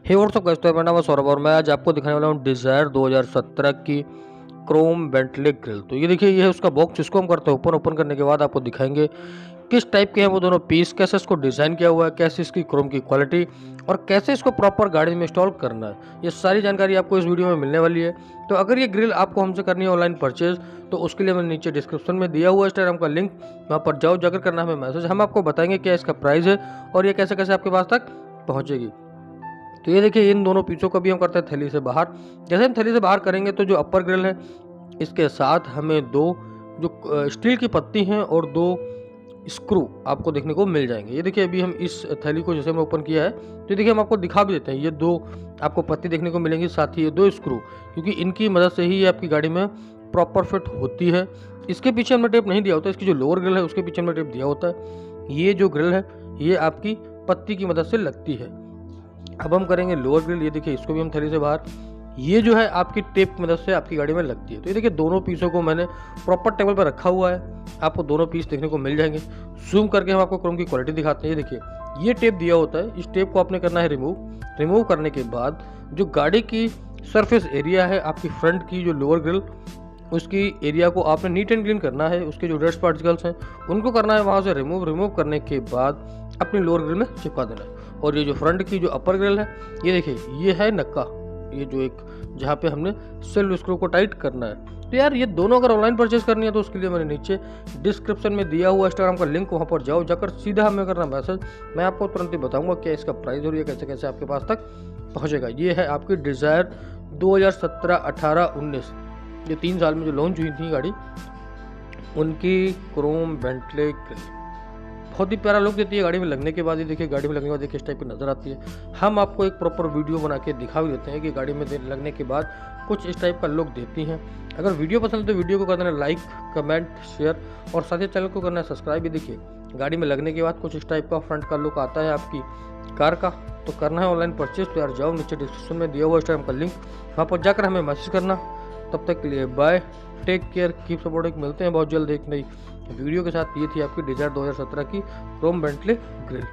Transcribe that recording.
हे WhatsApp guys, तो मेरा नाम है सौरभ और मैं आज आपको दिखाने वाला हूँ डिजायर 2017 की क्रोम बेंटले ग्रिल। तो ये देखिए, ये है उसका बॉक्स। इसको हम करते हैं ओपन करने के बाद आपको दिखाएंगे किस टाइप के हैं वो दोनों पीस, कैसे इसको डिज़ाइन किया हुआ है, कैसे इसकी क्रोम की क्वालिटी और कैसे इसको प्रॉपर गाड़ी में इंस्टॉल करना है। ये सारी जानकारी आपको इस वीडियो में मिलने वाली है। तो अगर ये ग्रिल आपको हमसे करनी है ऑनलाइन परचेज, तो उसके लिए मैंने नीचे डिस्क्रिप्शन में दिया हुआ इंस्टाग्राम का लिंक, वहाँ पर जाओ, जाकर करना हमें मैसेज। हम आपको बताएंगे क्या इसका प्राइस है और ये कैसे कैसे आपके पास तक पहुँचेगी। तो ये देखिए, इन दोनों पीसों को भी हम करते हैं थैली से बाहर। जैसे हम थैली से बाहर करेंगे तो जो अपर ग्रिल है, इसके साथ हमें दो जो स्टील की पत्ती हैं और दो स्क्रू आपको देखने को मिल जाएंगे। ये देखिए, अभी हम इस थैली को जैसे हमने ओपन किया है, तो ये देखिए हम आपको दिखा भी देते हैं। ये दो आपको पत्ती देखने को मिलेंगी, साथ ही ये दो स्क्रू, क्योंकि इनकी मदद से ही ये आपकी गाड़ी में प्रॉपर फिट होती है। इसके पीछे हमने टेप नहीं दिया होता, इसकी जो लोअर ग्रिल है उसके पीछे हमने टेप दिया होता है। ये जो ग्रिल है ये आपकी पत्ती की मदद से लगती है। अब हम करेंगे लोअर ग्रिल। ये देखिए, इसको भी हम थैली से बाहर, ये जो है आपकी टेप की मदद से आपकी गाड़ी में लगती है। तो ये देखिए, दोनों पीसों को मैंने प्रॉपर टेबल पर रखा हुआ है, आपको दोनों पीस देखने को मिल जाएंगे। जूम करके हम आपको क्रोम की क्वालिटी दिखाते हैं। ये देखिए, ये टेप दिया होता है, इस टेप को आपने करना है रिमूव करने के बाद जो गाड़ी की सरफेस एरिया है, आपकी फ्रंट की जो लोअर ग्रिल, उसकी एरिया को आपने नीट एंड क्लीन करना है। उसके जो डस्ट पार्टिकल्स हैं उनको करना है वहाँ से रिमूव करने के बाद अपनी लोअर ग्रिल में चिपका देना है। और ये जो फ्रंट की जो अपर ग्रिल है, ये देखिए, ये है नक्का, ये जो एक जहाँ पे हमने सेल स्क्रू को टाइट करना है। तो यार, ये दोनों अगर ऑनलाइन परचेज करनी है तो उसके लिए मैंने नीचे डिस्क्रिप्शन में दिया हुआ इंस्टाग्राम का लिंक, वहाँ पर जाओ, जाकर सीधा हमें करना मैसेज। मैं आपको तुरंत ही बताऊंगा क्या इसका प्राइस और ये कैसे कैसे आपके पास तक पहुँचेगा। ये है आपकी डिज़ायर 2017, 18, 19, ये 3 साल में जो लॉन्च हुई थी गाड़ी, उनकी क्रोम बेंटले ग्रिल। बहुत ही प्यारा लुक देती है गाड़ी में लगने के बाद। ये देखिए, गाड़ी में लगने के बाद देखिए इस टाइप की नज़र आती है। हम आपको एक प्रॉपर वीडियो बना के दिखा भी देते हैं कि गाड़ी में लगने के बाद कुछ इस टाइप का लुक देती हैं। अगर वीडियो पसंद है तो वीडियो को कर देना लाइक, कमेंट, शेयर और साथ ही चैनल को करना है सब्सक्राइब। भी देखिए, गाड़ी में लगने के बाद कुछ इस टाइप का फ्रंट का लुक आता है आपकी कार का। तो करना है ऑनलाइन परचेज तो यार जाओ, नीचे डिस्क्रिप्शन में दिया हुआ इंस्टाग्राम का लिंक, वहाँ पर जाकर हमें मैसेज करना। तब तक के लिए bye, take care, keep supporting. मिलते हैं बहुत जल्द एक नई वीडियो के साथ। ये थी आपकी डिज़ायर 2017 की क्रोम बेंटले ग्रिल।